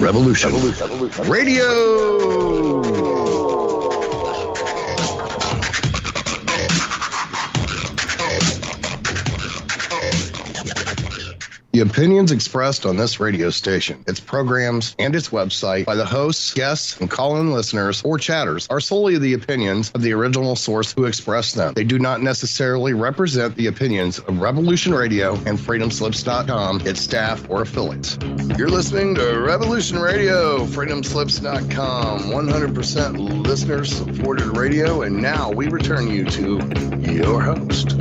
Revolution Radio. The opinions expressed on this radio station, its programs, and its website by the hosts, guests, and call-in listeners or chatters are solely the opinions of the original source who expressed them. They do not necessarily represent the opinions of Revolution Radio and FreedomSlips.com, its staff, or affiliates. You're listening to Revolution Radio, FreedomSlips.com, 100% listener-supported radio, and now we return you to your host.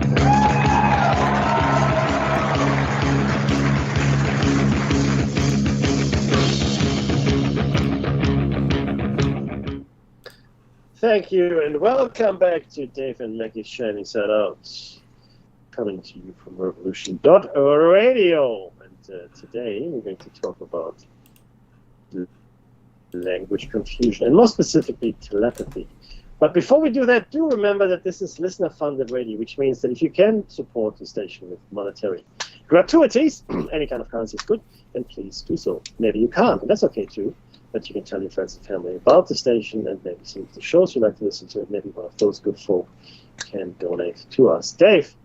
Thank you, and welcome back to Dave and Mackie's Shining Side Out, coming to you from Revolution.radio. And today we're going to talk about language confusion, and more specifically telepathy. But before we do that, do remember that this is listener-funded radio, which means that if you can support the station with monetary gratuities, any kind of currency is good, then please do so. Maybe you can't, and that's okay too. But you can tell your friends and family about the station and maybe some of the shows you like to listen to. And maybe one of those good folk can donate to us. Dave.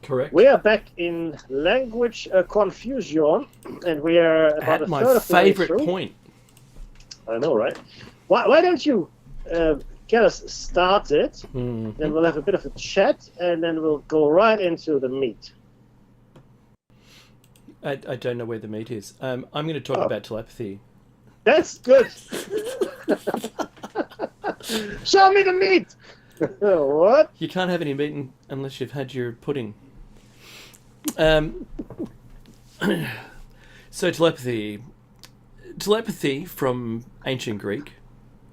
Correct. We are back in language confusion, and we are about at my favorite point. I know, right? Why don't you get us started? Then we'll have a bit of a chat, and then we'll go right into the meat. I don't know where the meat is. I'm going to talk about telepathy. That's good. Show me the meat. What? You can't have any meat unless you've had your pudding. So telepathy. Telepathy from ancient Greek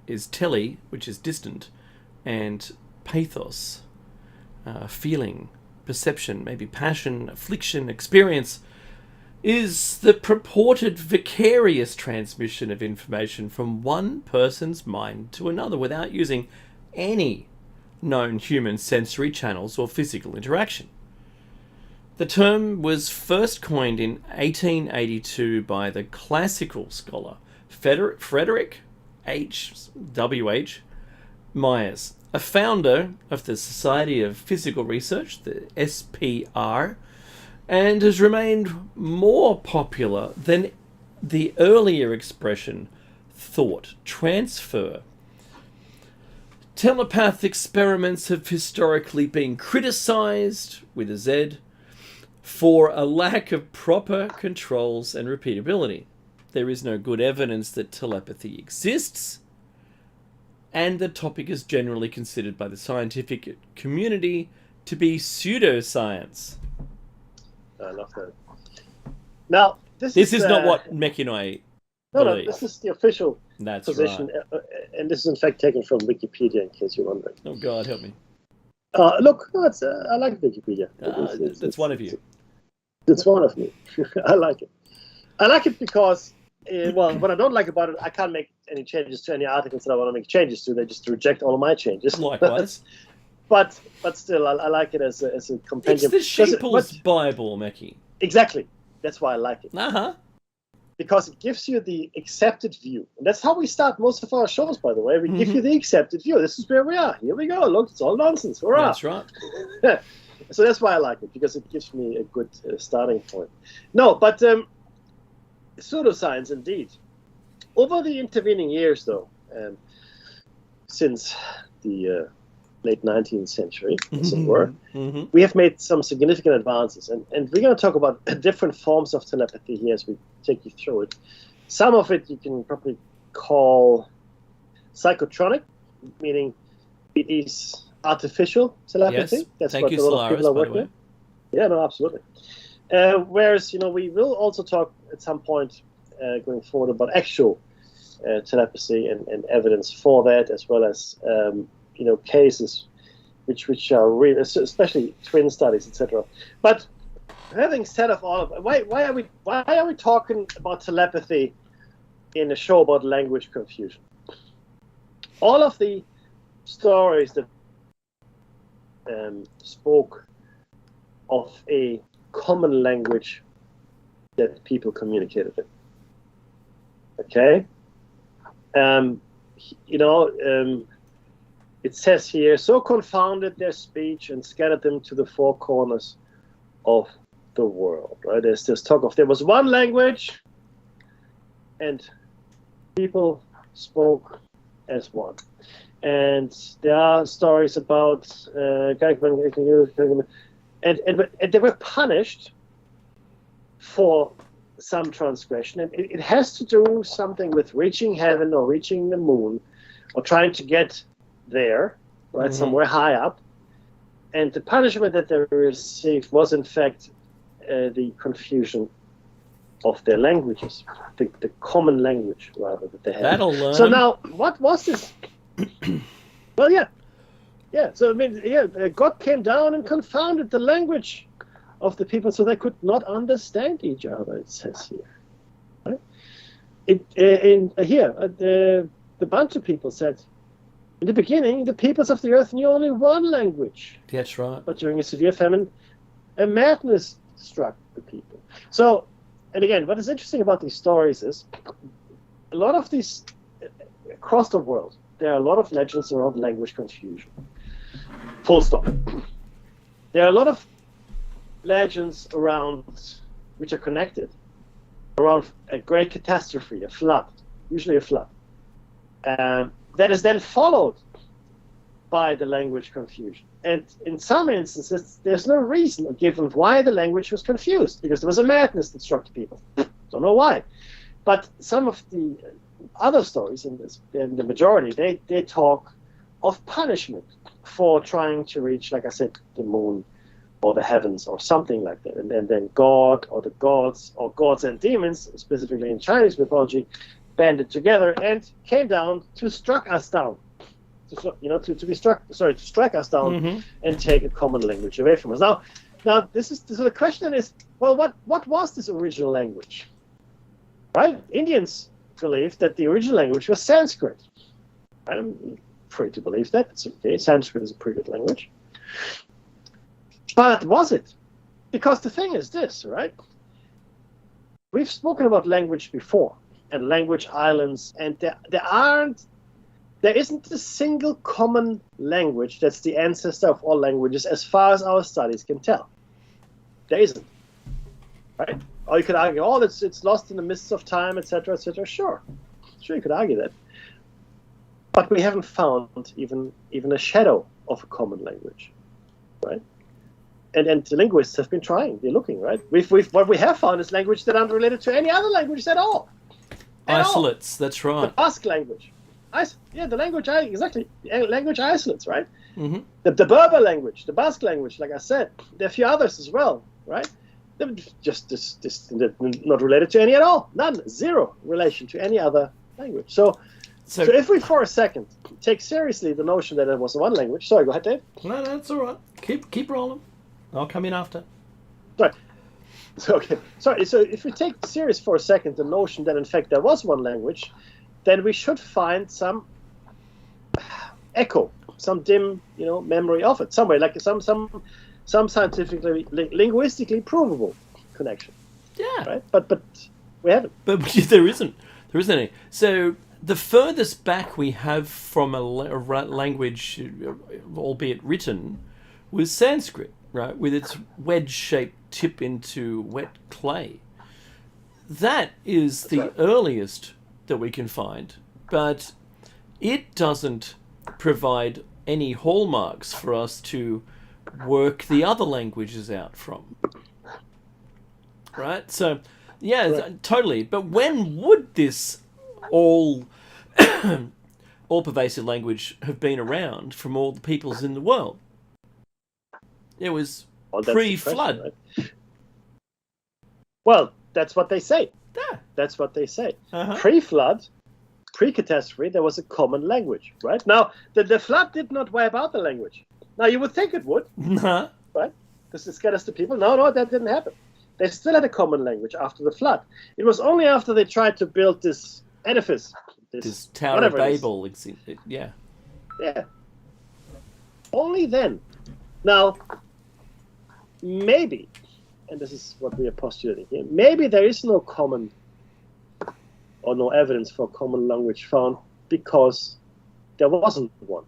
is tele, which is distant, and pathos, feeling, perception, maybe passion, affliction, experience, is the purported vicarious transmission of information from one person's mind to another without using any known human sensory channels or physical interaction. The term was first coined in 1882 by the classical scholar Frederick W.H. Myers, a founder of the Society of Physical Research, the SPR, and has remained more popular than the earlier expression thought transfer. Telepath experiments have historically been criticized, with a Z, for a lack of proper controls and repeatability. There is no good evidence that telepathy exists, and the topic is generally considered by the scientific community to be pseudoscience. I love that. Now, this is not what Mekki and I believe. No, this is the official That's position, right. And this is in fact taken from Wikipedia, in case you're wondering. Oh God, help me! Look, no, I like Wikipedia. That's one of you. It's one of me. I like it. I like it because, what I don't like about it, I can't make any changes to any articles that I want to make changes to. They just reject all of my changes. Likewise. But still, I like it as a compendium. It's the Sheeple's Bible, Mekki. Exactly. That's why I like it. Uh-huh. Because it gives you the accepted view. And that's how we start most of our shows, by the way. We give you the accepted view. This is where we are. Here we go. Look, it's all nonsense. Hurrah. That's right. So that's why I like it, because it gives me a good starting point. No, but pseudoscience, indeed. Over the intervening years, though, since the late 19th century, as it were, we have made some significant advances. And we're going to talk about different forms of telepathy here as we take you through it. Some of it you can probably call psychotronic, meaning it is artificial telepathy. Yes. That's Thank what you, a lot of people are Solaris, by the working with. Yeah, no, absolutely. Whereas, we will also talk at some point going forward about actual telepathy and evidence for that, as well as cases which are real, especially twin studies, etc. But having said of all of it, why are we talking about telepathy in a show about language confusion? All of the stories that spoke of a common language that people communicated in. A Okay. It says here, so confounded their speech and scattered them to the four corners of the world. Right? There's this talk of there was one language, and people spoke as one. And there are stories about and they were punished for some transgression, and it has to do something with reaching heaven or reaching the moon or trying to get there, right, somewhere high up. And the punishment that they received was in fact the confusion of their languages, the common language rather that they had. That'll learn. So now, what was this? Well, yeah. So I mean, God came down and confounded the language of the people, so they could not understand each other. It says here, right? The bunch of people said, in the beginning, the peoples of the earth knew only one language. That's right. But during a severe famine, a madness struck the people. So, and again, what is interesting about these stories is a lot of these across the world. There are a lot of legends around language confusion. Full stop. There are a lot of legends around which are connected around a great catastrophe, a flood, usually a flood, that is then followed by the language confusion. And in some instances, there's no reason given why the language was confused, because there was a madness that struck the people. Don't know why. But some of the other stories in the majority, they talk of punishment for trying to reach, like I said, the moon or the heavens or something like that. And then God or the gods or gods and demons, specifically in Chinese mythology, banded together and came down to strike us down. To strike us down and take a common language away from us. Now so the question is, well, what was this original language? Right? Indians believed that the original language was Sanskrit. I'm free to believe that. It's okay. Sanskrit is a pretty good language. But was it? Because the thing is this, right? We've spoken about language before and language islands, and there isn't a single common language that's the ancestor of all languages as far as our studies can tell. There isn't. Right? Or you could argue, it's lost in the mists of time, etc., etc. Sure, you could argue that. But we haven't found even a shadow of a common language, right? And the linguists have been trying. They're looking, right? What we have found is language that aren't related to any other languages at all. Isolates, that's right. The Basque language. The language, exactly. Language isolates, right? Mm-hmm. The Berber language, the Basque language, like I said. There are a few others as well, right? They're just not related to any at all. None. Zero relation to any other language. So if we, for a second, take seriously the notion that it was one language. Sorry, go ahead, Dave. No, that's all right. Keep rolling. I'll come in after. Sorry. So if we take serious for a second the notion that in fact there was one language, then we should find some echo, some dim, memory of it somewhere, like some scientifically, linguistically provable connection. Yeah. Right. But we haven't. But there isn't any. So the furthest back we have from a language, albeit written, was Sanskrit, right, with its wedge-shaped tip into wet clay. That is the earliest that we can find, but it doesn't provide any hallmarks for us to work the other languages out from. Right? So, totally. But when would this all-pervasive language have been around from all the peoples in the world? It was pre-flood. Right? Well, that's what they say. Yeah. That's what they say. Uh-huh. Pre-flood, pre-catastrophe, there was a common language, right? Now, the flood did not wipe out the language. Now, you would think it would, Uh-huh. right? Because it scatters the people. No, that didn't happen. They still had a common language after the flood. It was only after they tried to build this edifice, This Tower of Babel. Yeah. Yeah. Only then. Now, maybe, and this is what we are postulating here, maybe there is no common or no evidence for common language found because there wasn't one.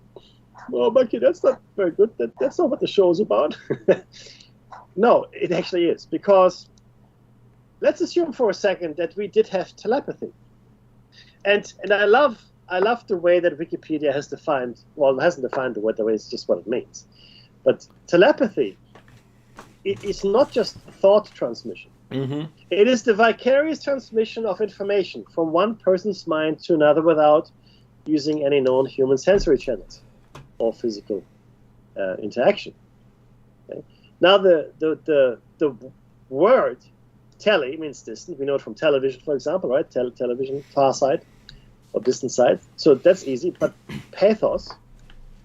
Well, Mikey, that's not very good. That's not what the show is about. No, it actually is, because let's assume for a second that we did have telepathy. And I love the way that Wikipedia has defined, well, it hasn't defined the word, the way it's just what it means. But telepathy, it is not just thought transmission. Mm-hmm. It is the vicarious transmission of information from one person's mind to another without using any known human sensory channels or physical interaction. Okay? Now, the word tele means distant. We know it from television, for example, right? Television, far side or distant side. So that's easy. But pathos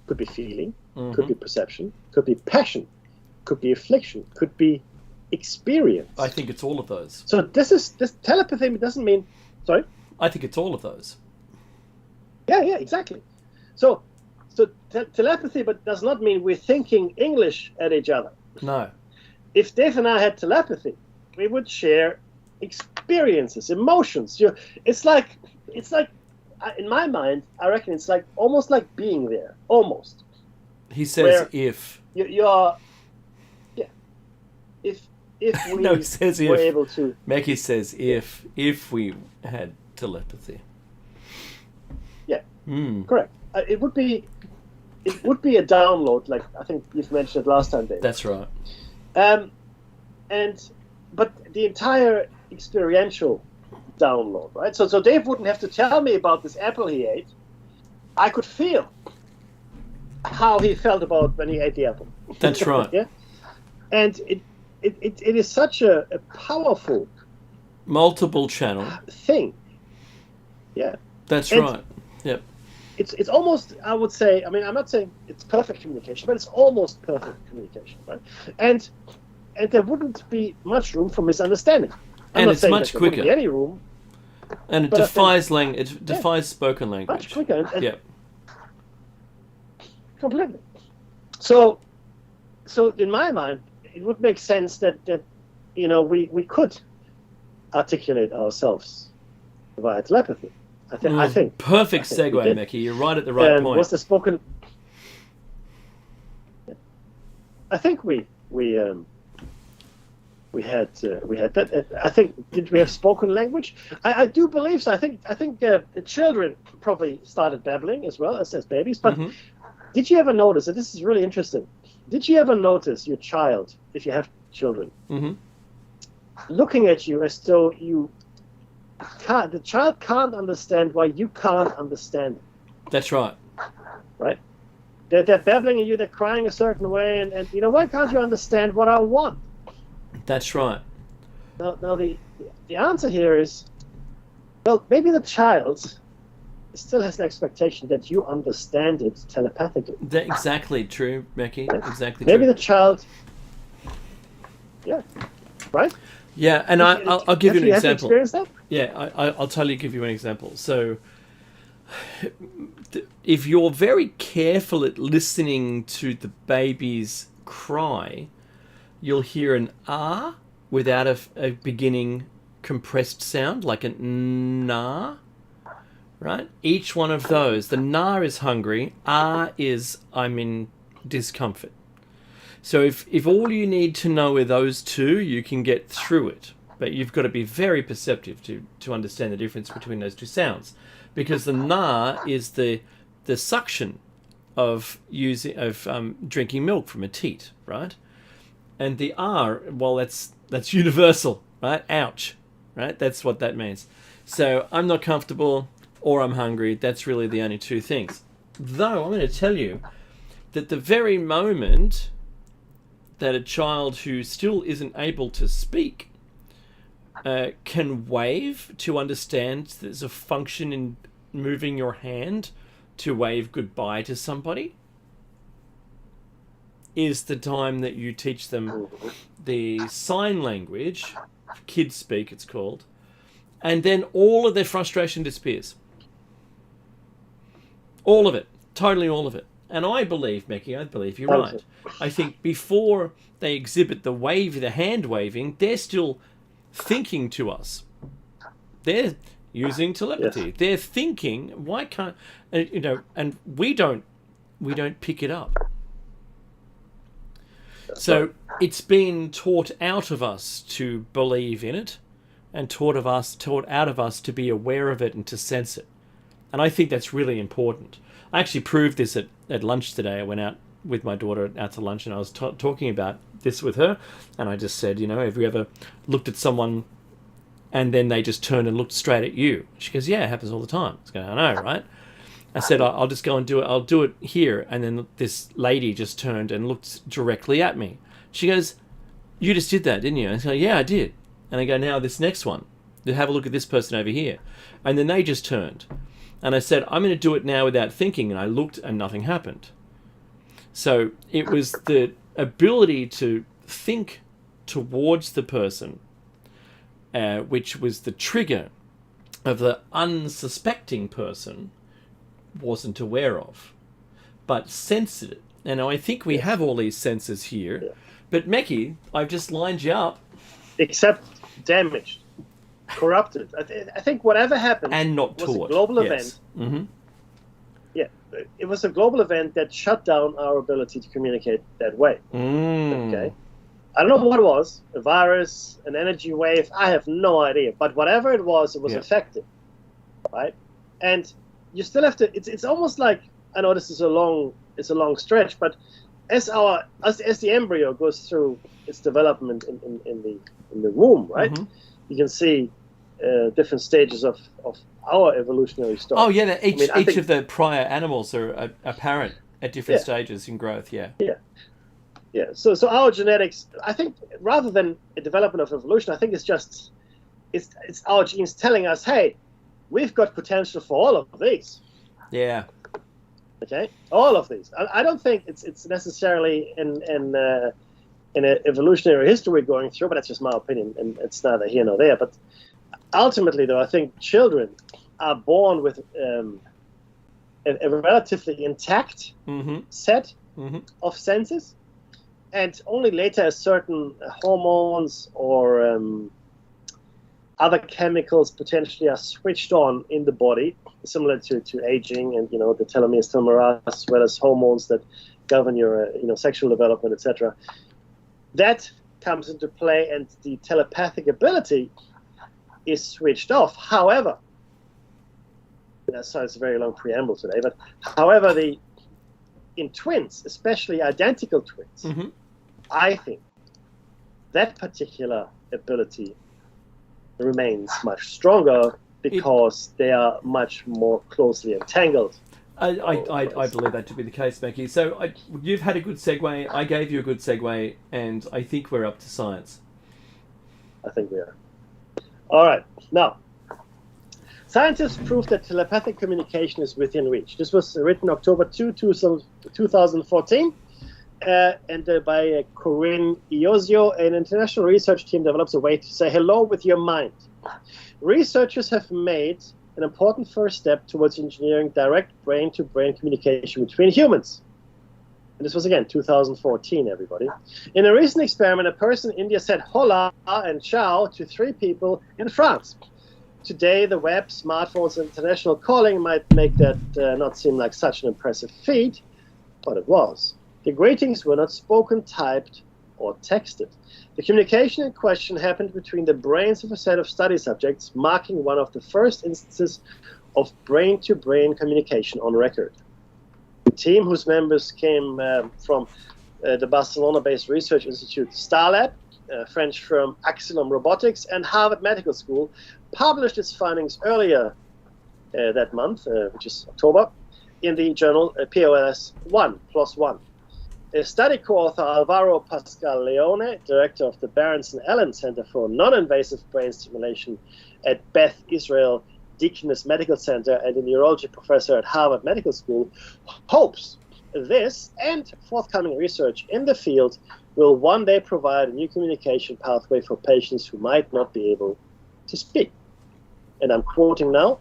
could be feeling, could be perception, could be passion, could be affliction, could be experience. I think it's all of those. So this telepathy doesn't mean. Sorry. I think it's all of those. Yeah, exactly. So telepathy, but does not mean we're thinking English at each other. No. If Dave and I had telepathy, we would share experiences, emotions. It's like in my mind, I reckon it's like almost like being there, almost. He says Where if. You are, yeah. If we No, he says were if. able to. Mackie says if we had telepathy. Yeah, Mm. correct. It would be a download, like I think you've mentioned it last time, Dave. That's right. But the entire experiential download, right? So Dave wouldn't have to tell me about this apple he ate. I could feel how he felt about when he ate the apple. That's right. Yeah, and it is such a powerful Multiple channel. thing. Yeah, That's And- right. Yep. it's almost, I would say, I mean, I'm not saying it's perfect communication, but it's almost perfect communication, right? And there wouldn't be much room for misunderstanding. I'm And not it's saying much that there wouldn't quicker. be any room. And it But I defies it defies spoken language. Much quicker. And Yep. completely. So in my mind, it would make sense that we could articulate ourselves via telepathy. I think. Perfect I think we segue, did. Mickey. You're right at the right And point. was the spoken? I think we had that. I think, did we have spoken language? I do believe so. I think the children probably started babbling as well as babies. But Mhm. did you ever notice? And this is really interesting. Did you ever notice your child, if you have children, Mhm. looking at you as though the child can't understand why you can't understand it, That's right. right? They're babbling at you, they're crying a certain way, and why can't you understand what I want? That's right. Now the answer here is, well, maybe the child still has an expectation that you understand it telepathically. Exactly true, Mickey. Exactly Maybe true. the child, yeah, right? Yeah, and I'll give you an Have you example. experienced that? Yeah, I'll give you an example. So, if you're very careful at listening to the baby's cry, you'll hear an ah without a beginning compressed sound, like a nah, right? Each one of those. The nah is hungry, ah is I'm in discomfort. So if all you need to know are those two, you can get through it. But you've got to be very perceptive to understand the difference between those two sounds. Because the nah is the suction of drinking milk from a teat, right? And the ah, well, that's universal, right? Ouch, right? That's what that means. So I'm not comfortable or I'm hungry. That's really the only two things. Though I'm going to tell you that the very moment that a child who still isn't able to speak can wave to understand there's a function in moving your hand to wave goodbye to somebody, is the time that you teach them the sign language, kids speak it's called, and then all of their frustration disappears. All of it. Totally all of it. And I believe, Mickey, you're right. I think before they exhibit the hand waving, they're still thinking to us. using telepathy. Yes. They're thinking, why can't and we don't pick it up. So it's been taught out of us to believe in it, and taught out of us to be aware of it and to sense it. And I think that's really important. I actually proved this at lunch today. I went out with my daughter out to lunch, and I was talking about this with her, and I just said, have you ever looked at someone and then they just turned and looked straight at you? She goes, yeah, it happens all the time. I was going, I know, right? I said, I'll just go and do it. I'll do it here. And then this lady just turned and looked directly at me. She goes, you just did that, didn't you? And I go, yeah, I did. And I go, now this next one, have a look at this person over here. And then they just turned. And I said, I'm going to do it now without thinking. And I looked and nothing happened. So it was the ability to think towards the person, which was the trigger of the unsuspecting person wasn't aware of, but sensed it. And I think we have all these senses here. Yeah. But Meki, I've just lined you up. Except damaged, corrupted. I think whatever happened and not was taught. A global event. Mm-hmm. Yeah, it was a global event that shut down our ability to communicate that way. Okay. I don't know what it was, a virus, an energy wave, I have no idea. But whatever it was effective, right? And you still have to, it's almost like, I know this is a long stretch, but as the embryo goes through its development in the womb, right? Mm-hmm. You can see different stages of our evolutionary story. Oh yeah, each of the prior animals are apparent at different stages in growth. Yeah. So our genetics, I think, rather than a development of evolution, I think it's our genes telling us, hey, we've got potential for all of these. Yeah. Okay, all of these. I don't think it's necessarily in an evolutionary history going through, but that's just my opinion, and it's neither here nor there. But ultimately, though, I think children are born with a relatively intact set of senses, and only later certain hormones or other chemicals potentially are switched on in the body, similar to aging and the telomeres, telomerase, as well as hormones that govern your sexual development, etc. That comes into play, and the telepathic ability is switched off. However, so it's a very long preamble today, but however, in twins, especially identical twins, I think that particular ability remains much stronger because they are much more closely entangled. I believe that to be the case, Meki. So you've had a good segue. I gave you a good segue, and I think we're up to science. I think we are. All right. Now, scientists proved that telepathic communication is within reach. This was written October 2, 2014. By Corinne Iosio, an international research team develops a way to say hello with your mind. Researchers have made an important first step towards engineering direct brain-to-brain communication between humans. And this was, again, 2014, everybody. In a recent experiment, a person in India said hola and ciao to 3 people in France. Today, the web, smartphones, and international calling might make that not seem like such an impressive feat, but it was. The greetings were not spoken, typed, or texted. The communication in question happened between the brains of a set of study subjects, marking one of the first instances of brain-to-brain communication on record. The team, whose members came from the Barcelona-based research institute Starlab, French firm Axilom Robotics, and Harvard Medical School, published its findings earlier that month, which is October, in the journal PLOS One+One. A study co-author Alvaro Pascal Leone, director of the Berenson Allen Center for Non-Invasive Brain Stimulation at Beth Israel Deaconess Medical Center and a neurology professor at Harvard Medical School, hopes this and forthcoming research in the field will one day provide a new communication pathway for patients who might not be able to speak. And I'm quoting now,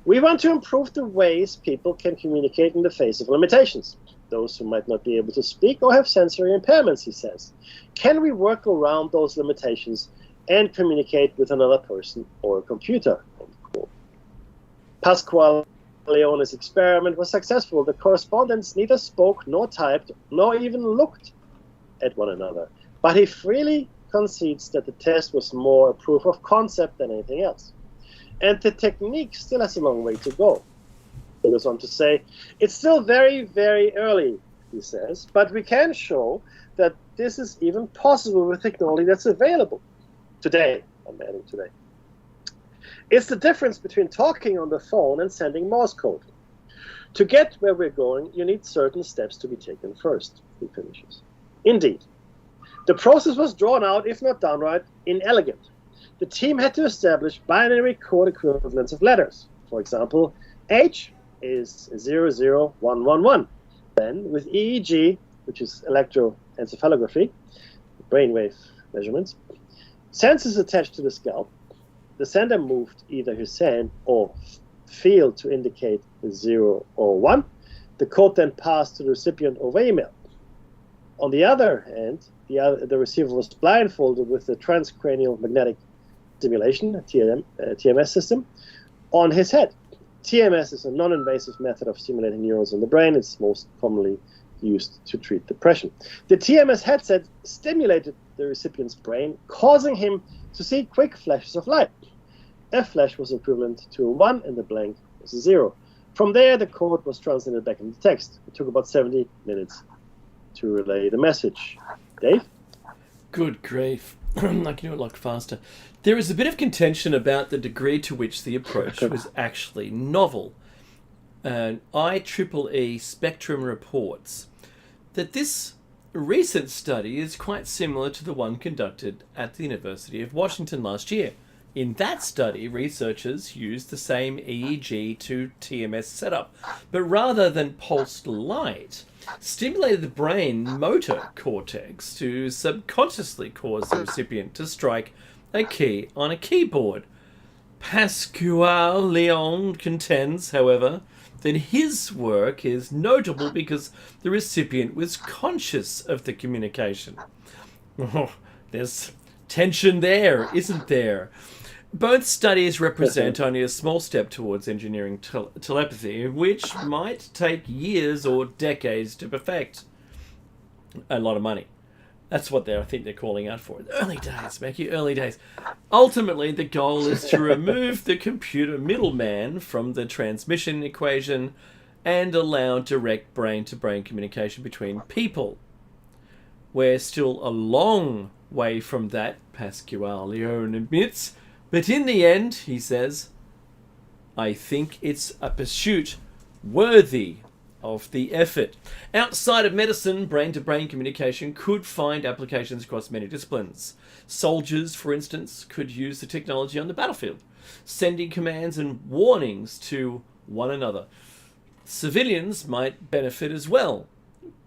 "We want to improve the ways people can communicate in the face of limitations. Those who might not be able to speak or have sensory impairments," he says. "Can we work around those limitations and communicate with another person or a computer?" Pascual Leone's experiment was successful. The correspondents neither spoke nor typed nor even looked at one another. But he freely concedes that the test was more a proof of concept than anything else. And the technique still has a long way to go. He goes on to say, it's still very, very early, he says, but we can show that this is even possible with technology that's available today. I'm adding today. It's the difference between talking on the phone and sending Morse code. To get where we're going, you need certain steps to be taken first, he finishes. Indeed, the process was drawn out, if not downright inelegant. The team had to establish binary code equivalents of letters. For example, H is 00111. Then, with EEG, which is electroencephalography, brainwave measurements, sensors attached to the scalp, the sender moved either his hand or field to indicate 0 or 1. The code then passed to the recipient over email. On the other hand, the receiver was blindfolded with the transcranial magnetic stimulation, TMS system, on his head. TMS is a non-invasive method of stimulating neurons in the brain. It's most commonly used to treat depression. The TMS headset stimulated the recipient's brain, causing him to see quick flashes of light. A flash was equivalent to a 1 and the blank was a 0. From there, the code was translated back into text. It took about 70 minutes to relay the message. Dave? Good grief. I can do it a lot faster. There is a bit of contention about the degree to which the approach was actually novel. IEEE Spectrum reports that this recent study is quite similar to the one conducted at the University of Washington last year. In that study, researchers used the same EEG to TMS setup, but rather than pulsed light, stimulated the brain motor cortex to subconsciously cause the recipient to strike a key on a keyboard. Pascual Leone contends, however, that his work is notable because the recipient was conscious of the communication. Oh, there's tension there, isn't there? Both studies represent only a small step towards engineering telepathy, which might take years or decades to perfect. A lot of money. That's what I think they're calling out for. Early days, Mackie, early days. Ultimately, the goal is to remove the computer middleman from the transmission equation and allow direct brain-to-brain communication between people. We're still a long way from that, Pascual Leone admits. But in the end, he says, I think it's a pursuit worthy of the effort. Outside of medicine, brain-to-brain communication could find applications across many disciplines. Soldiers, for instance, could use the technology on the battlefield, sending commands and warnings to one another. Civilians might benefit as well.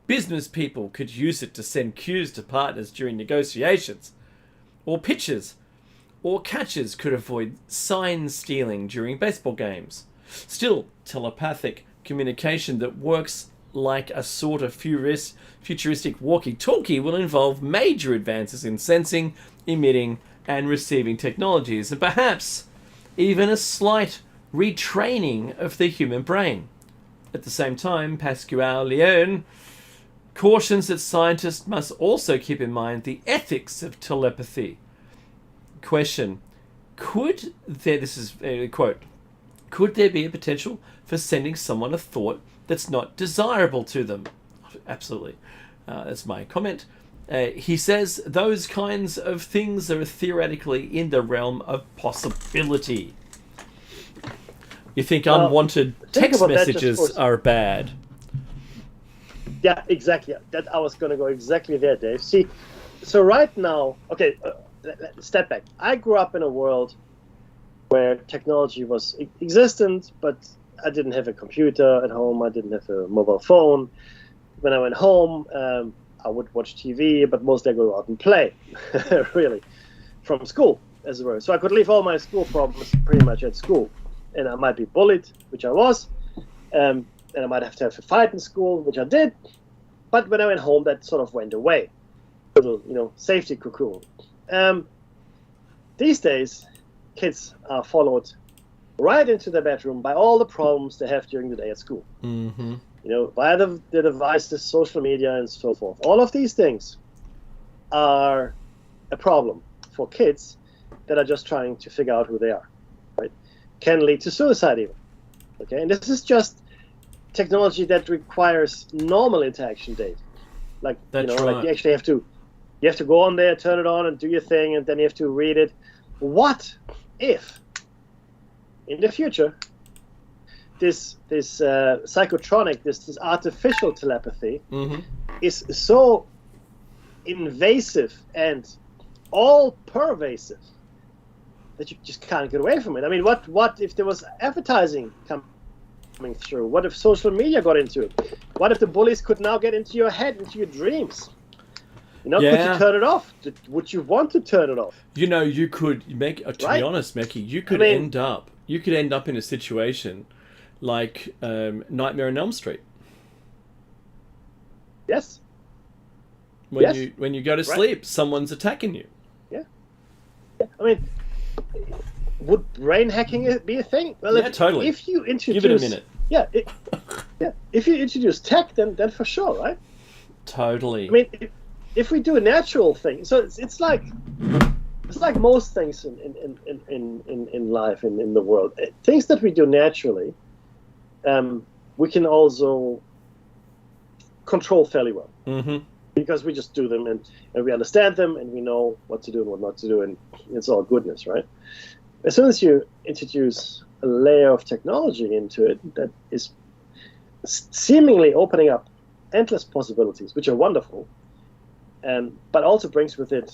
Business people could use it to send cues to partners during negotiations, or pitchers or catchers could avoid sign stealing during baseball games. Still, telepathic communication that works like a sort of futuristic walkie-talkie will involve major advances in sensing, emitting, and receiving technologies, and perhaps even a slight retraining of the human brain. At the same time, Pascual Leone cautions that scientists must also keep in mind the ethics of telepathy. Question: could there be a potential for sending someone a thought that's not desirable to them? Absolutely. That's my comment. He says those kinds of things are theoretically in the realm of possibility. You think unwanted text messages are bad? Yeah, exactly. That I was going to go exactly there, Dave. See, so right now, okay, step back. I grew up in a world where technology was existent, but I didn't have a computer at home. I didn't have a mobile phone. When I went home, I would watch TV, but mostly I go out and play, really, from school, as it were. So I could leave all my school problems pretty much at school. And I might be bullied, which I was, and I might have to have a fight in school, which I did. But when I went home, that sort of went away. Little, safety cocoon. These days, kids are followed right into their bedroom by all the problems they have during the day at school. Mm-hmm. You know, via the devices, social media, and so forth. All of these things are a problem for kids that are just trying to figure out who they are, right? Can lead to suicide even. Okay, and this is just technology that requires normal interaction data. Like, That's you know, right. like you actually have to go on there, turn it on, and do your thing, and then you have to read it. What if in the future this psychotronic, this artificial telepathy Mm-hmm. is so invasive and all pervasive that you just can't get away from it? I mean, what if there was advertising coming through? What if social media got into it? What if the bullies could now get into your head, into your dreams? You know, could Yeah. you turn it off? Would you want to turn it off? You know, you could make. To Right? be honest, Mackie, you could I mean- end up in a situation like Nightmare on Elm Street Yes. when Yes. you go to Right. sleep, someone's attacking you. I mean, would brain hacking be a thing? Well, Yeah, totally. If you introduce, Give it a minute. Yeah, if you introduce tech, then for sure, right? Totally. I mean, if we do a natural thing, so it's like most things in life in the world, things that we do naturally, we can also control fairly well. Mm-hmm. Because we just do them and we understand them and we know what to do and what not to do, and it's all goodness, right? As soon as you introduce a layer of technology into it that is seemingly opening up endless possibilities, which are wonderful, but also brings with it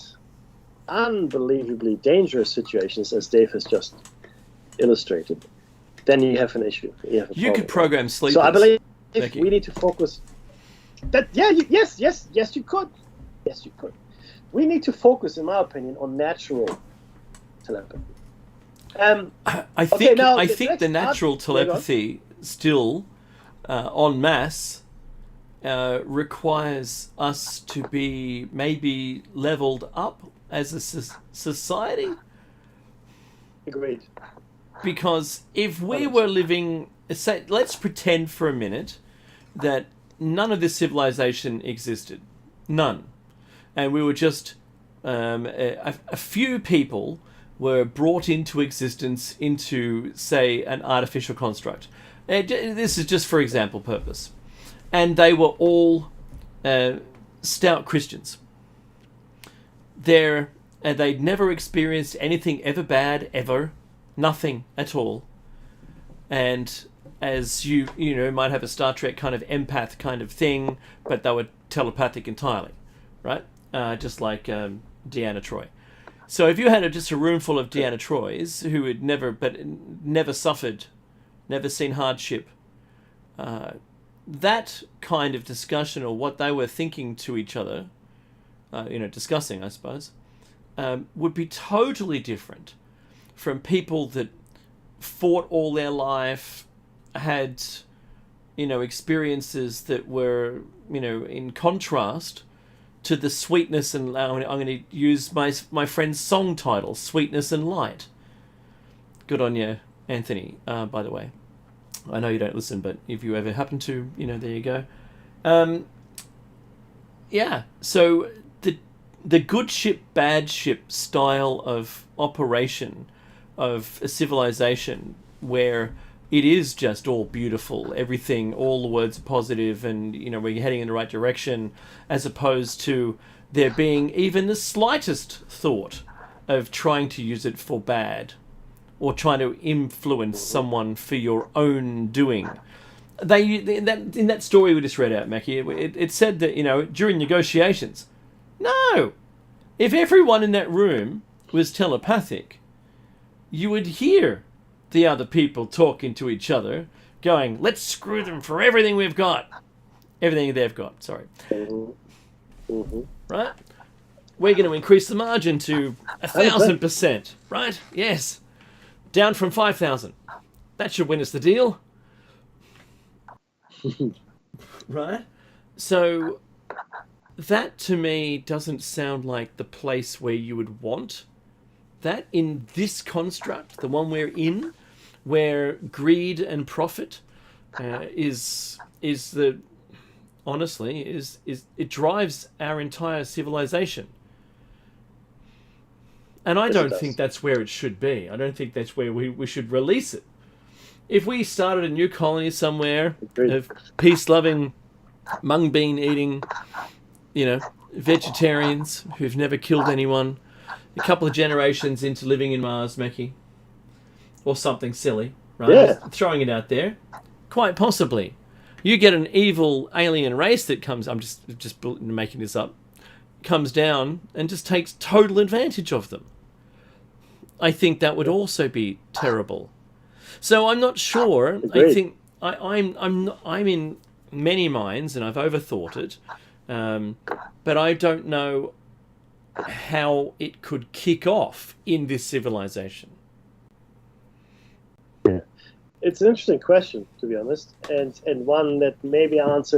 unbelievably dangerous situations, as Dave has just illustrated, then you have an issue. You have a You problem. could program sleepers. So I believe Becky. we need to focus. Yes, you could. Yes, you could. We need to focus, in my opinion, on natural telepathy. I think now I the think next the natural part- Hang on. telepathy still en masse requires us to be maybe leveled up as a society, Agreed. because if we were living, say, let's pretend for a minute that none of this civilization existed, none, and we were just a few people were brought into existence into, say, an artificial construct. This is just for example purpose. And they were all stout Christians. They'd never experienced anything ever bad, ever. Nothing at all. And as you might have a Star Trek kind of empath kind of thing, but they were telepathic entirely, right? Just like Deanna Troi. So if you had just a room full of Deanna Troys who had never suffered, never seen hardship, that kind of discussion, or what they were thinking to each other, discussing, I suppose, would be totally different from people that fought all their life, had, experiences that were, in contrast to the sweetness, and I'm going to use my friend's song title, Sweetness and Light. Good on you, Anthony, by the way. I know you don't listen, but if you ever happen to, there you go. Yeah, so the good ship, bad ship style of operation of a civilization where it is just all beautiful, everything, all the words are positive, and we're heading in the right direction, as opposed to there being even the slightest thought of trying to use it for bad, or trying to influence someone for your own doing. In that story we just read out, Mackie, it said that during negotiations, no, if everyone in that room was telepathic, you would hear the other people talking to each other, going, let's screw them for everything we've got. Everything they've got, sorry. Mm-hmm. Right? We're going to increase the margin to 1,000%. Right? Yes. Down from 5,000. That should win us the deal. Right? So that to me doesn't sound like the place where you would want that in this construct, the one we're in, where greed and profit it drives our entire civilization. And I don't think that's where it should be. I don't think that's where we should release it. If we started a new colony somewhere of peace-loving, mung bean eating, vegetarians who've never killed anyone, a couple of generations into living in Mars, Meki, or something silly, right? Yeah. Just throwing it out there. Quite possibly. You get an evil alien race that comes, I'm just making this up, comes down and just takes total advantage of them. I think that would also be terrible. So I'm not sure. Agreed. I think I'm in many minds, and I've overthought it, but I don't know how it could kick off in this civilization. It's an interesting question, to be honest, and one that maybe was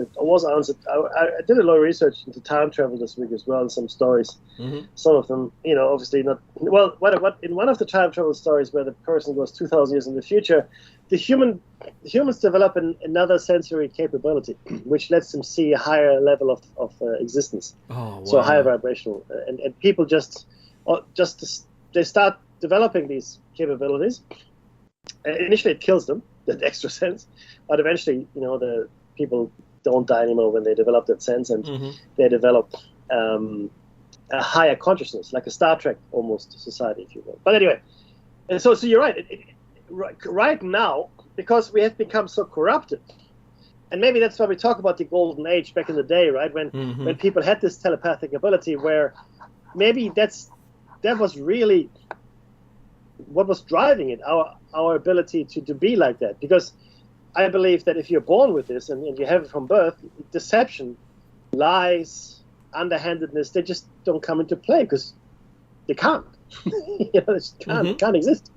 answered. I did a lot of research into time travel this week as well, and some stories. Mm-hmm. Some of them, obviously not. Well, what in one of the time travel stories where the person goes 2,000 years in the future, the humans develop another sensory capability, which lets them see a higher level of existence. Oh, wow. So a higher vibrational, and people they start developing these capabilities. Initially, it kills them, that extra sense, but eventually, the people don't die anymore when they develop that sense, and they develop a higher consciousness, like a Star Trek almost society, if you will. But anyway, and so you're right. Right now, because we have become so corrupted, and maybe that's why we talk about the golden age back in the day, right? When people had this telepathic ability, where maybe that was really what was driving it, our ability to be like that. Because I believe that if you're born with this and you have it from birth, deception, lies, underhandedness, they just don't come into play because they can't. They just can't exist.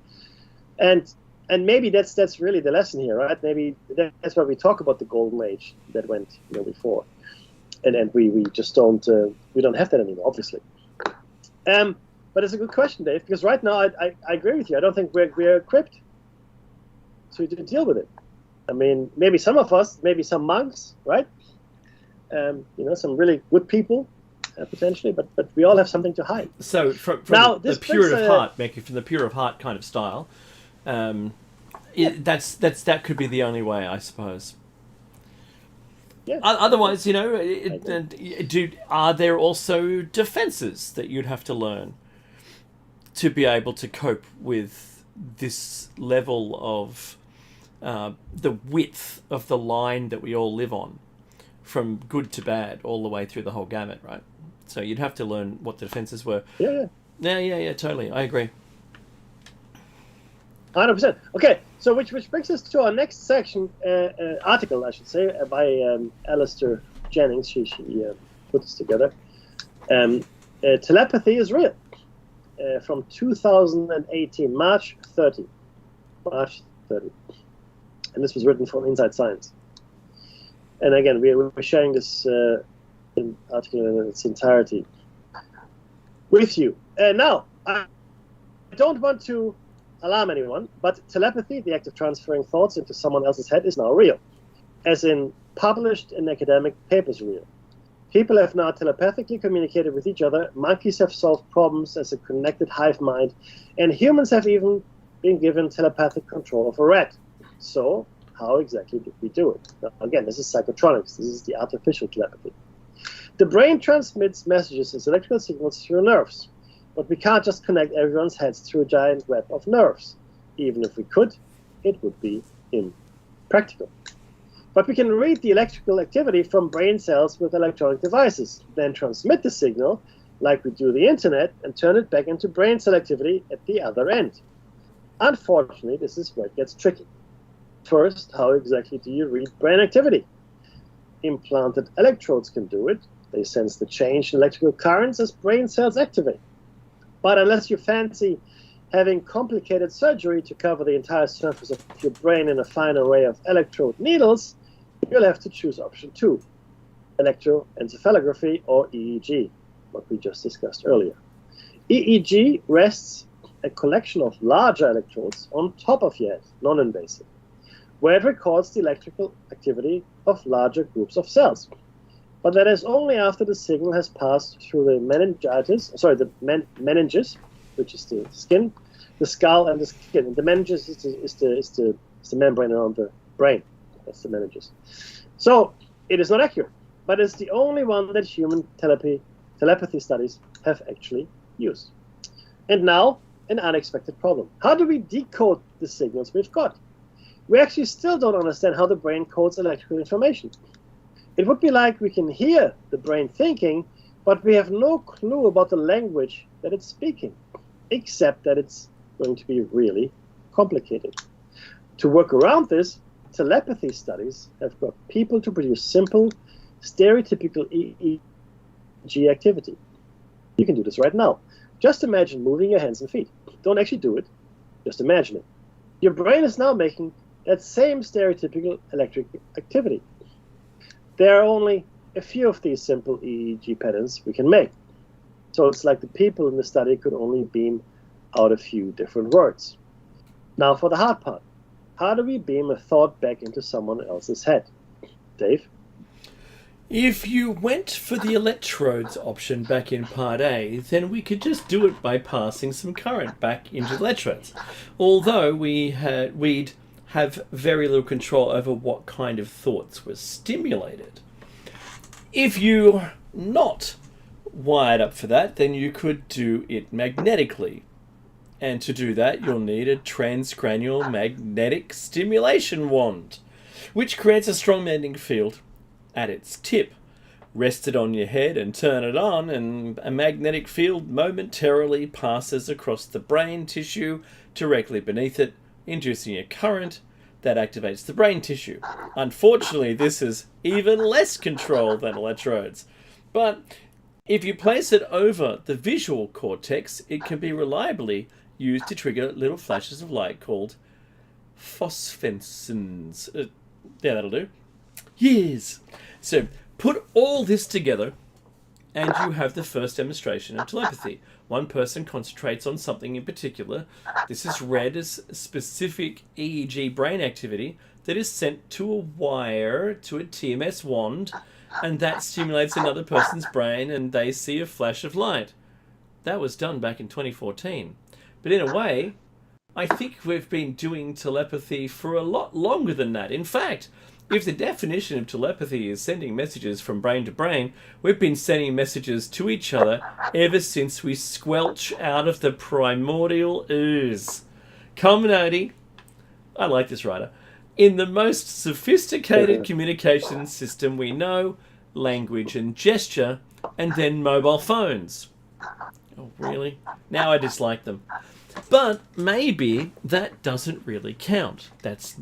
And maybe that's really the lesson here, right? Maybe that's why we talk about the golden age that went before, and we just don't have that anymore, obviously. But it's a good question, Dave, because right now I agree with you. I don't think we're equipped to deal with it. I mean, maybe some of us, maybe some monks, right? Some really good people, potentially, but we all have something to hide. So from now, the pure of heart, Meki, from the pure of heart kind of style, that could be the only way, I suppose. Yeah. Otherwise, are there also defenses that you'd have to learn to be able to cope with this level of the width of the line that we all live on, from good to bad, all the way through the whole gamut, right? So you'd have to learn what the defenses were. Yeah, totally. I agree. 100%. Okay, so which brings us to our next section, article, I should say, by Alistair Jennings. She put this together. Telepathy is real. From 2018, March 30. And this was written from Inside Science. And again, we're sharing this article in its entirety with you. Now, I don't want to alarm anyone, but telepathy, the act of transferring thoughts into someone else's head, is now real. As in, published in academic papers real. People have now telepathically communicated with each other, monkeys have solved problems as a connected hive mind, and humans have even been given telepathic control of a rat. So, how exactly did we do it? Now, again, this is psychotronics. This is the artificial telepathy. The brain transmits messages as electrical signals through nerves, but we can't just connect everyone's heads through a giant web of nerves. Even if we could, it would be impractical. But we can read the electrical activity from brain cells with electronic devices, then transmit the signal, like we do the internet, and turn it back into brain cell activity at the other end. Unfortunately, this is where it gets tricky. First, how exactly do you read brain activity? Implanted electrodes can do it. They sense the change in electrical currents as brain cells activate. But unless you fancy having complicated surgery to cover the entire surface of your brain in a fine array of electrode needles, you'll have to choose option 2, electroencephalography or EEG, what we just discussed earlier. EEG rests a collection of larger electrodes on top of your head, non-invasive, where it records the electrical activity of larger groups of cells. But that is only after the signal has passed through the meninges, which is the skin, the skull, and the skin. And the meninges is the membrane around the brain. That's the meninges. So it is not accurate, but it's the only one that human telepathy studies have actually used. And now, an unexpected problem. How do we decode the signals we've got? We actually still don't understand how the brain codes electrical information. It would be like we can hear the brain thinking, but we have no clue about the language that it's speaking, except that it's going to be really complicated. To work around this, telepathy studies have got people to produce simple, stereotypical EEG activity. You can do this right now. Just imagine moving your hands and feet. Don't actually do it. Just imagine it. Your brain is now making that same stereotypical electric activity. There are only a few of these simple EEG patterns we can make. So it's like the people in the study could only beam out a few different words. Now for the hard part. How do we beam a thought back into someone else's head? Dave? If you went for the electrodes option back in part A, then we could just do it by passing some current back into the electrodes. Although we'd have very little control over what kind of thoughts were stimulated. If you're not wired up for that, then you could do it magnetically. And to do that, you'll need a transcranial magnetic stimulation wand, which creates a strong magnetic field at its tip. Rest it on your head and turn it on, and a magnetic field momentarily passes across the brain tissue directly beneath it, inducing a current that activates the brain tissue. Unfortunately, this is even less control than electrodes. But if you place it over the visual cortex, it can be reliably used to trigger little flashes of light called phosphorescence. Yeah, that'll do. Yes. So put all this together and you have the first demonstration of telepathy. One person concentrates on something in particular. This is read as specific EEG brain activity that is sent to a wire to a TMS wand, and that stimulates another person's brain and they see a flash of light. That was done back in 2014. But in a way, I think we've been doing telepathy for a lot longer than that. In fact, if the definition of telepathy is sending messages from brain to brain, we've been sending messages to each other ever since we squelch out of the primordial ooze. Culminating, I like this writer, in the most sophisticated communication system we know, language and gesture, and then mobile phones. Oh, really? Now I dislike them. But maybe that doesn't really count. That's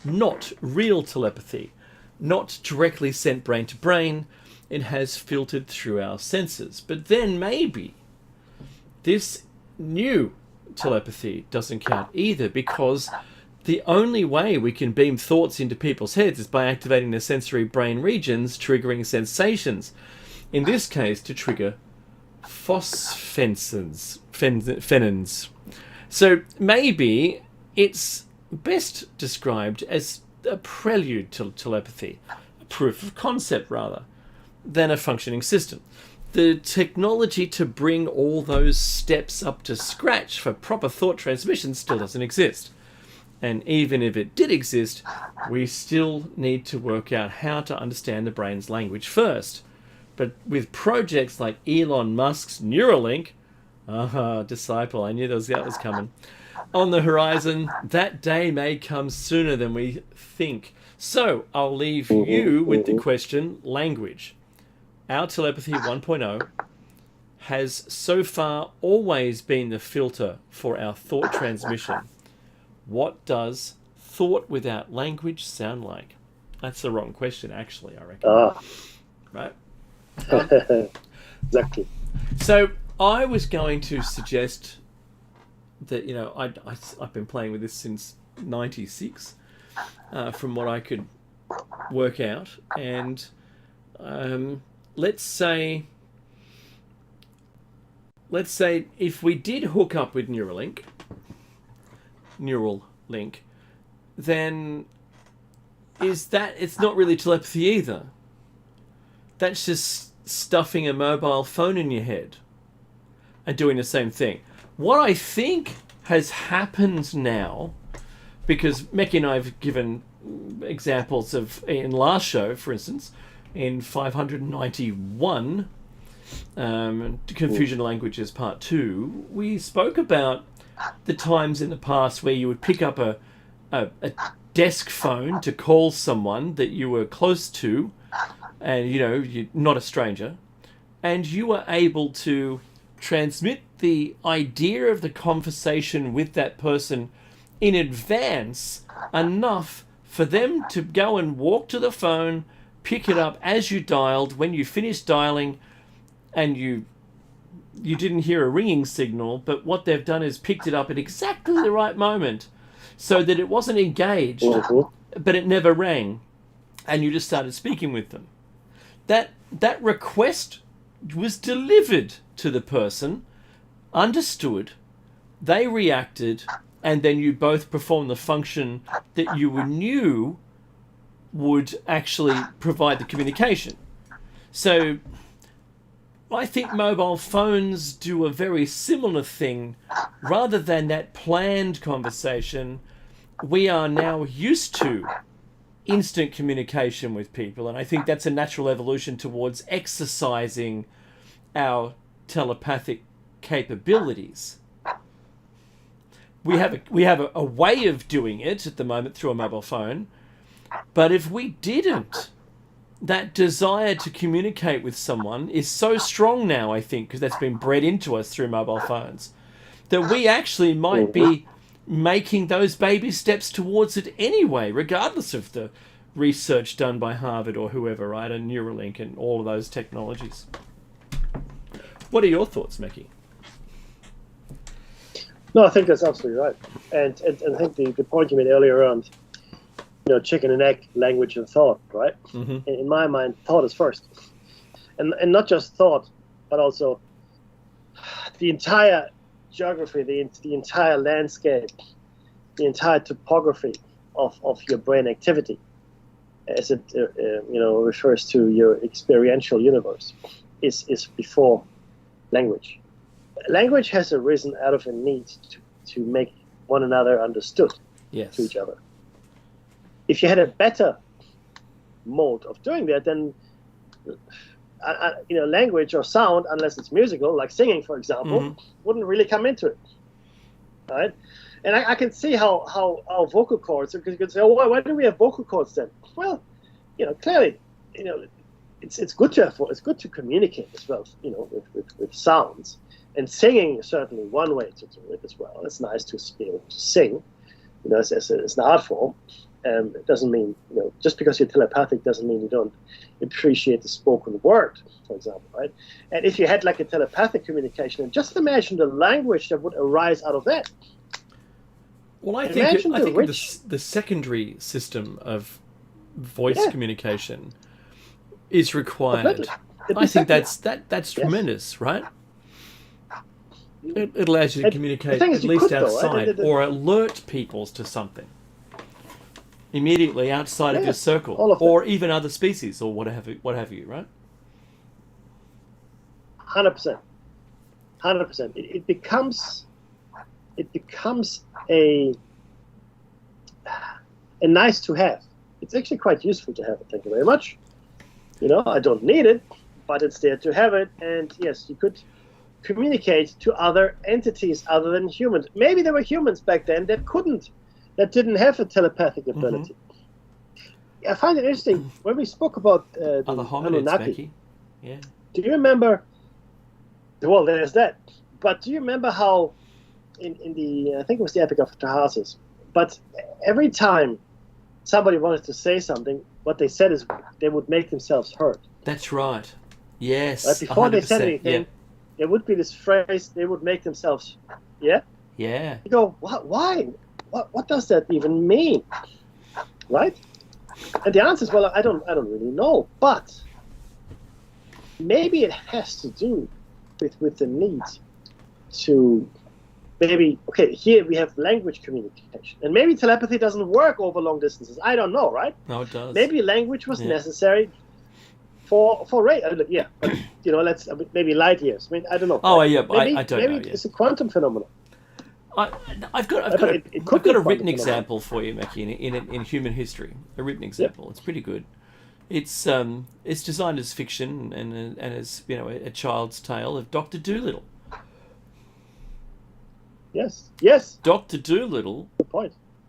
not real telepathy, not directly sent brain to brain. It has filtered through our senses. But then maybe this new telepathy doesn't count either, because the only way we can beam thoughts into people's heads is by activating the sensory brain regions, triggering sensations. In this case, to trigger phosphorescence. So maybe it's best described as a prelude to telepathy, a proof of concept rather, than a functioning system. The technology to bring all those steps up to scratch for proper thought transmission still doesn't exist. And even if it did exist, we still need to work out how to understand the brain's language first. But with projects like Elon Musk's Neuralink, disciple, I knew that was coming, on the horizon, that day may come sooner than we think. So I'll leave you with the question, language. Our telepathy 1.0 has so far always been the filter for our thought transmission. What does thought without language sound like? That's the wrong question, actually, I reckon. Right? Exactly. So I was going to suggest that, I've been playing with this since 96, from what I could work out. And let's say let's say if we did hook up with Neuralink, then it's not really telepathy either. That's just stuffing a mobile phone in your head and doing the same thing. What I think has happened now, because Meki and I have given examples of, in last show, for instance, in 591, Confusion Languages Part 2, we spoke about the times in the past where you would pick up a desk phone to call someone that you were close to, and you're not a stranger, and you were able to transmit the idea of the conversation with that person in advance enough for them to go and walk to the phone, pick it up as you dialed. When you finished dialing and you didn't hear a ringing signal, but what they've done is picked it up at exactly the right moment so that it wasn't engaged, but it never rang, and you just started speaking with them. That request was delivered to the person, understood, they reacted, and then you both performed the function that you knew would actually provide the communication. So I think mobile phones do a very similar thing. Rather than that planned conversation, we are now used to instant communication with people, and I think that's a natural evolution towards exercising our telepathic capabilities. We have a way of doing it at the moment through a mobile phone, but if we didn't, that desire to communicate with someone is so strong now, I think, because that's been bred into us through mobile phones, that we actually might be making those baby steps towards it anyway, regardless of the research done by Harvard or whoever, right, and Neuralink and all of those technologies. What are your thoughts, Meki? No, I think that's absolutely right. And I think the point you made earlier around, chicken and egg, language and thought, right? Mm-hmm. In my mind, thought is first. And not just thought, but also the entire geography, the entire landscape, the entire topography of your brain activity, as it refers to your experiential universe, is before language. Language has arisen out of a need to make one another understood to each other. If you had a better mode of doing that, then language or sound, unless it's musical, like singing, for example, wouldn't really come into it, right? And I can see how vocal cords, because you could say, oh, why do we have vocal cords then? Well, clearly, it's good to communicate as well, with sounds. And singing is certainly one way to do it as well. It's nice to be able to sing, as an art form. It doesn't mean, just because you're telepathic doesn't mean you don't appreciate the spoken word, for example, right? And if you had like a telepathic communication, and just imagine the language that would arise out of that. Well, I think the secondary system of voice communication is required. I think that's tremendous, right? It allows you to communicate at least outside, or alert people to something immediately outside of your circle, or even other species, or what have you, right? 100%. It becomes a nice to have. It's actually quite useful to have it. Thank you very much. I don't need it, but it's there to have it. And yes, you could communicate to other entities other than humans. Maybe there were humans back then that didn't have a telepathic ability. I find it interesting when we spoke about the other hominids, Anunnaki. Yeah. Do you remember? Well, there's that. But do you remember how in the I think it was the Epic of Tarhasus, but every time somebody wanted to say something, what they said is they would make themselves heard. That's right. Yes. Right? Before they said anything, yeah. there would be this phrase, they would make themselves, yeah? Yeah. You go, what? Why? What does that even mean? Right? And the answer is, well, I don't really know, but maybe it has to do with the need to maybe, okay, here we have language communication, and maybe telepathy doesn't work over long distances. I don't know, right? No, it does. Maybe language was necessary for let's maybe light years. I mean, I don't know. Oh, yeah, maybe, I don't maybe know. it's a quantum phenomenon. I've got a written example for you, Mackie, in human history. A written example. Yep. It's pretty good. It's designed as fiction and as a child's tale of Dr. Dolittle. Yes. Yes. Dr. Dolittle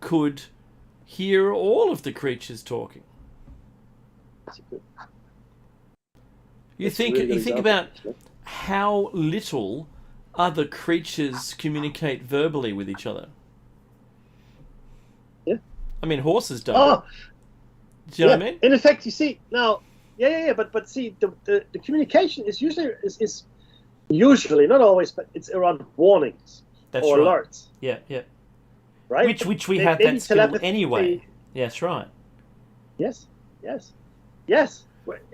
could hear all of the creatures talking. You think about how little other creatures communicate verbally with each other. Yeah. I mean, horses don't. Oh. Do you know what I mean? And in fact, you see now, but see, the communication is usually not always, but it's around warnings or alerts. Yeah. Right. Which we have that skill anyway. Yeah, that's right. Yes.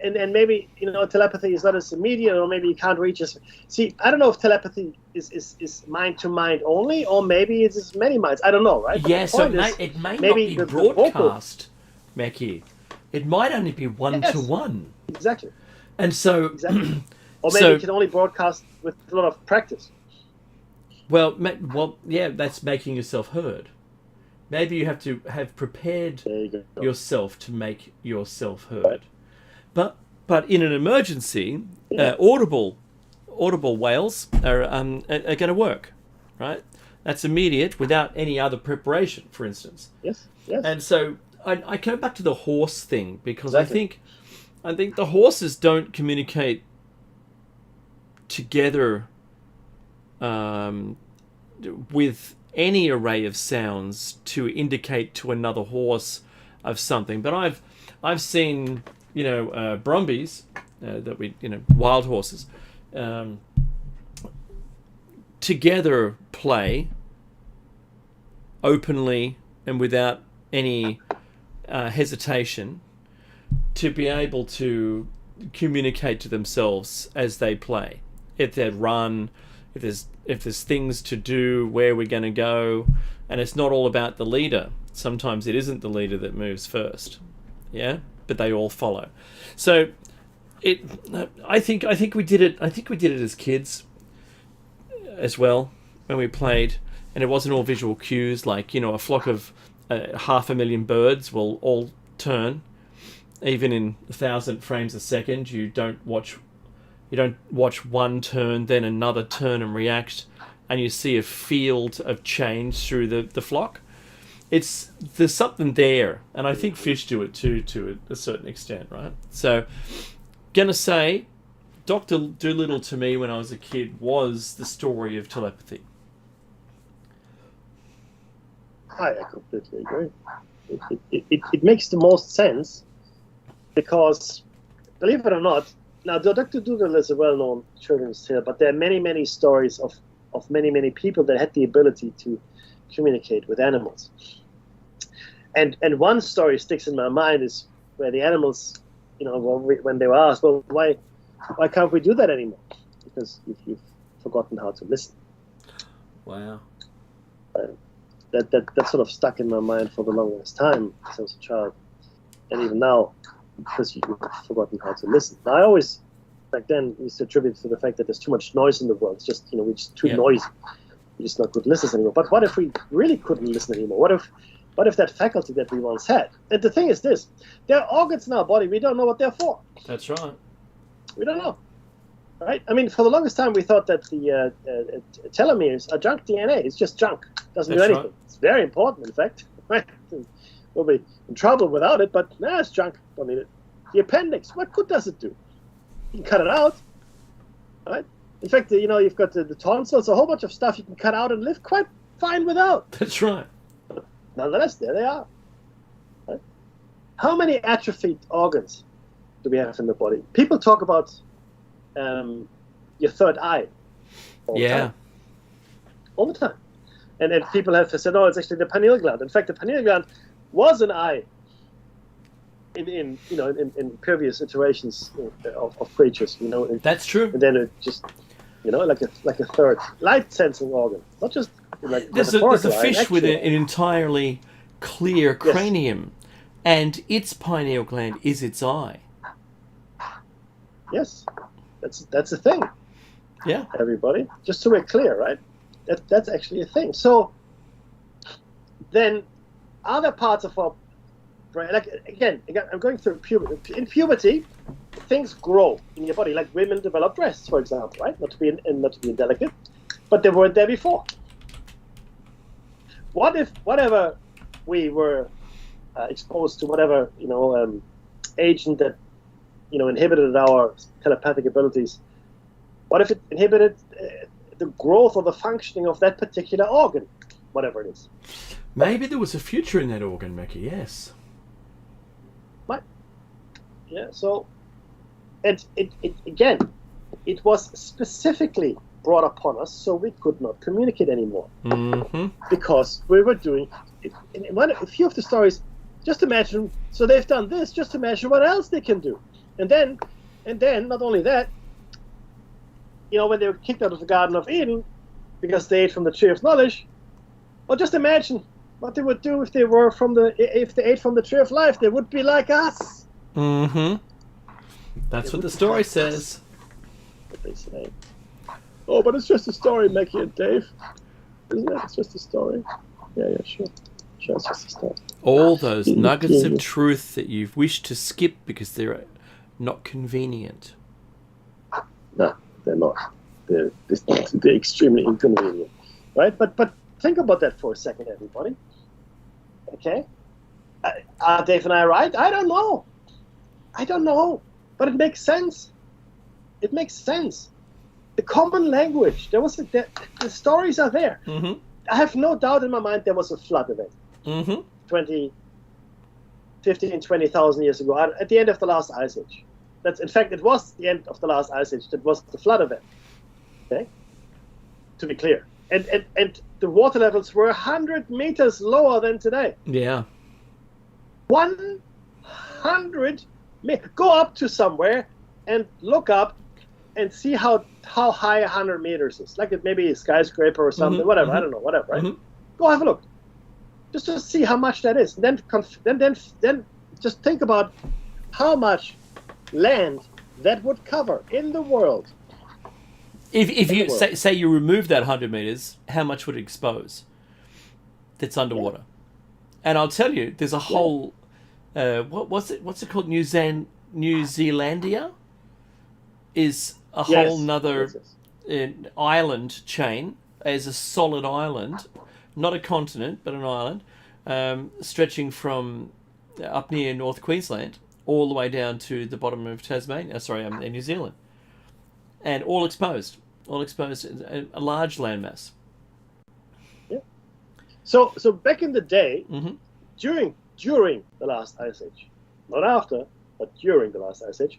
And maybe telepathy is not as immediate, or maybe you can't reach us. See, I don't know if telepathy is mind to mind only, or maybe it's many minds. I don't know, right? Yeah, so it may not be broadcast, Mackie. It might only be one to one. Exactly. And so, or maybe it can only broadcast with a lot of practice. Well, that's making yourself heard. Maybe you have to have prepared yourself to make yourself heard. But in an emergency, audible wails are going to work, right? That's immediate without any other preparation, for instance. Yes. And so I go back to the horse thing because I think the horses don't communicate together with any array of sounds to indicate to another horse of something. But I've seen brumbies that wild horses together play openly and without any hesitation to be able to communicate to themselves as they play. If they run, if there's things to do, where we're going to go, and it's not all about the leader. Sometimes it isn't the leader that moves first, yeah, but they all follow. So I think we did it. I think we did it as kids as well when we played, and it wasn't all visual cues like a flock of 500,000 birds will all turn, even in 1,000 frames a second. You don't watch one turn, then another turn and react, and you see a field of change through the flock. There's something there, and I think fish do it too, to a certain extent, right? So, gonna say, Dr. Dolittle to me when I was a kid was the story of telepathy. I completely agree. It makes the most sense because, believe it or not, now Dr. Dolittle is a well-known children's tale, but there are many, many stories of many, many people that had the ability to communicate with animals. And one story sticks in my mind is where the animals, when they were asked, well, why can't we do that anymore? Because you've forgotten how to listen. Wow. That sort of stuck in my mind for the longest time since I was a child, and even now, because you've forgotten how to listen. Now, I always, back then, used to attribute it to the fact that there's too much noise in the world. It's just, we're just too noisy. We're just not good listeners anymore. But what if we really couldn't listen anymore? What if that faculty that we once had? And the thing is this: there are organs in our body we don't know what they're for. That's right. We don't know. Right? I mean, for the longest time, we thought that the telomeres are junk DNA. It's just junk. Doesn't do anything. Right. It's very important, in fact. Right? We'll be in trouble without it, but it's junk. Don't need it. The appendix, what good does it do? You can cut it out. Right? In fact, you've got the tonsils, a whole bunch of stuff you can cut out and live quite fine without. That's right. But nonetheless, there they are. Right? How many atrophied organs do we have in the body? People talk about your third eye. All the time. And then people have said, it's actually the pineal gland. In fact, the pineal gland was an eye in previous iterations of creatures. That's true. And then it just like a third light sensing organ, not just like There's a metaphorical, fish with actual. an entirely clear cranium, and its pineal gland is its eye. Yes, that's a thing. Yeah. Everybody, just so we're clear, right? That's actually a thing. So then, other parts of our brain, like again, I'm going through puberty. In puberty, things grow in your body. Like women develop breasts, for example, right? Not to be indelicate, but they weren't there before. What if whatever we were exposed to, whatever agent that inhibited our telepathic abilities, what if it inhibited the growth or the functioning of that particular organ, whatever it is? Maybe there was a future in that organ, Mickey. Yes. Right. Yeah. So, and it was specifically brought upon us so we could not communicate anymore, because we were doing. In a few of the stories, just imagine. So they've done this. Just imagine what else they can do, and then not only that. When they were kicked out of the Garden of Eden because they ate from the tree of knowledge, well, just imagine what they would do if they ate from the tree of life. They would be like us. That's what the story says. What they say. Oh, but it's just a story, Mickey and Dave. Isn't it? It's just a story. Yeah, sure. Sure, it's just a story. All those nuggets of truth that you've wished to skip because they're not convenient. No. They're not. They're extremely inconvenient, right? But think about that for a second, everybody. Okay, are Dave and I right? I don't know, but it makes sense. It makes sense. The common language. The stories are there. I have no doubt in my mind there was a flood event. 20,000 years ago, at the end of the last ice age. In fact, it was the end of the last ice age. That was the flood event. Okay, to be clear, and the water levels were 100 meters lower than today. Yeah, 100. Go up to somewhere and look up and see how high 100 meters is. Like it maybe a skyscraper or something. Whatever. I don't know. Whatever. Right. Go have a look. Just to see how much that is. And then just think about how much land that would cover in the world. If you say you remove that 100 meters, how much would it expose that's underwater? And I'll tell you, there's a whole what's it called? New Zealandia is a whole nother island chain, as a solid island, not a continent but an island, stretching from up near North Queensland all the way down to the bottom of Tasmania, in New Zealand. And all exposed, a large landmass. Yeah. So back in the day, during the last ice age, not after, but during the last ice age,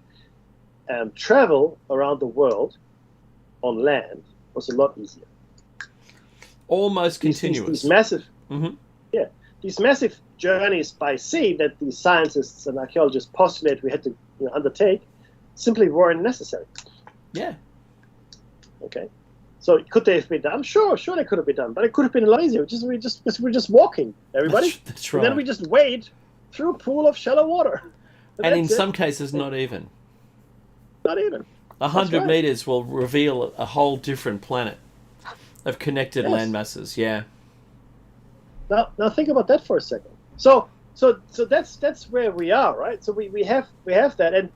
travel around the world on land was a lot easier. Almost continuous. These massive, these massive journeys by sea that the scientists and archaeologists postulate we had to undertake simply weren't necessary. Yeah. Okay. So could they have been done? Sure they could have been done, but it could have been a lot easier. We're just walking, everybody. That's right. And then we just wade through a pool of shallow water. And in some cases, not even. Not even. 100 meters will reveal a whole different planet of connected land masses. Yeah. Now think about that for a second. So that's where we are, right? So we have that, and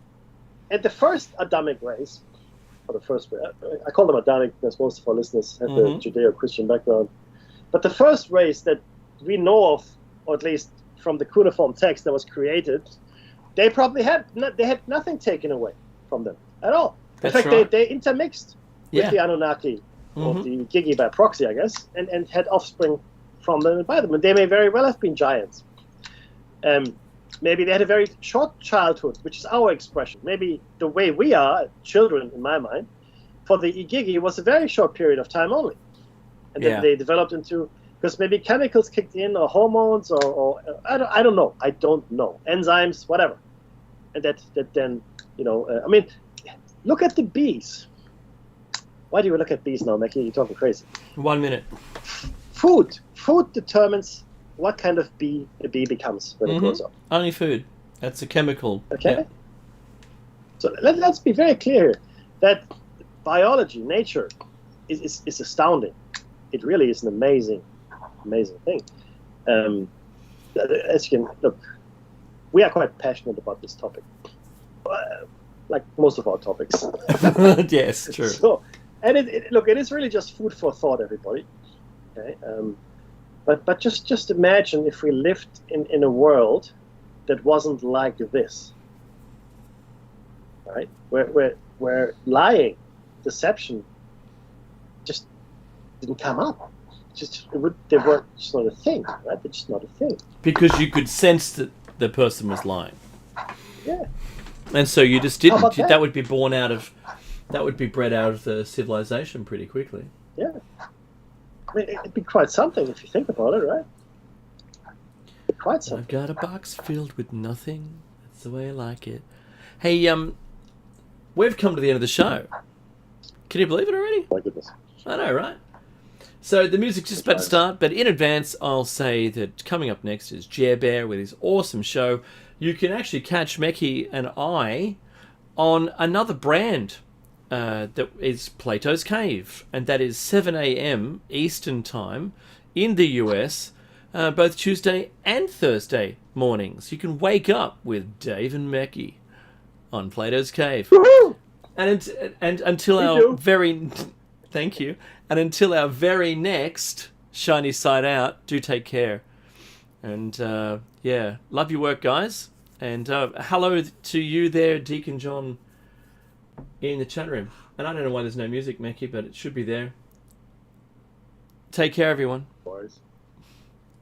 the first Adamic race, or the first, I call them Adamic because most of our listeners have the Judeo-Christian background, but the first race that we know of, or at least from the cuneiform text that was created, they probably had nothing taken away from them at all. In fact, they intermixed with the Anunnaki, or the Gigi by proxy, I guess, and had offspring from them and by them. And they may very well have been giants. Maybe they had a very short childhood, which is our expression. Maybe the way we are, children in my mind, for the Igigi was a very short period of time only. And then they developed into, because maybe chemicals kicked in, or hormones, or I don't know. I don't know. Enzymes, whatever. And that then, I mean, look at the bees. Why do you look at bees now, Mackie? You're talking crazy. 1 minute. Food. Food determines what kind of bee a bee becomes when it grows up. Only food. That's a chemical. Okay? Yeah. So let's be very clear here that biology, nature, is astounding. It really is an amazing thing. As you can look, we are quite passionate about this topic, like most of our topics. Yes, true. So, and it is really just food for thought, everybody. Okay, but just imagine if we lived in a world that wasn't like this, right? Where lying, deception, just didn't come up. They were just not a thing, right? They're just not a thing. Because you could sense that the person was lying. Yeah. And so you just didn't. How about that? That would be bred out of the civilization pretty quickly. Yeah. I mean, it'd be quite something if you think about it, right? Quite I've something. got a box filled with nothing. That's the way I like it. Hey, we've come to the end of the show. Can you believe it already? My goodness. I know, right? So the music's just about to start, but in advance, I'll say that coming up next is Jer Bear with his awesome show. You can actually catch Meki and I on another brand that is Plato's Cave, and that is 7 a.m. Eastern Time in the US, both Tuesday and Thursday mornings. You can wake up with Dave and Meki on Plato's Cave. Woohoo! And until We our do. very... Thank you. And until our very next Shiny Side Out, do take care. And, yeah, love your work, guys. And hello to you there, Deacon John, in the chat room. And I don't know why there's no music, Meki, but it should be there. Take care, everyone.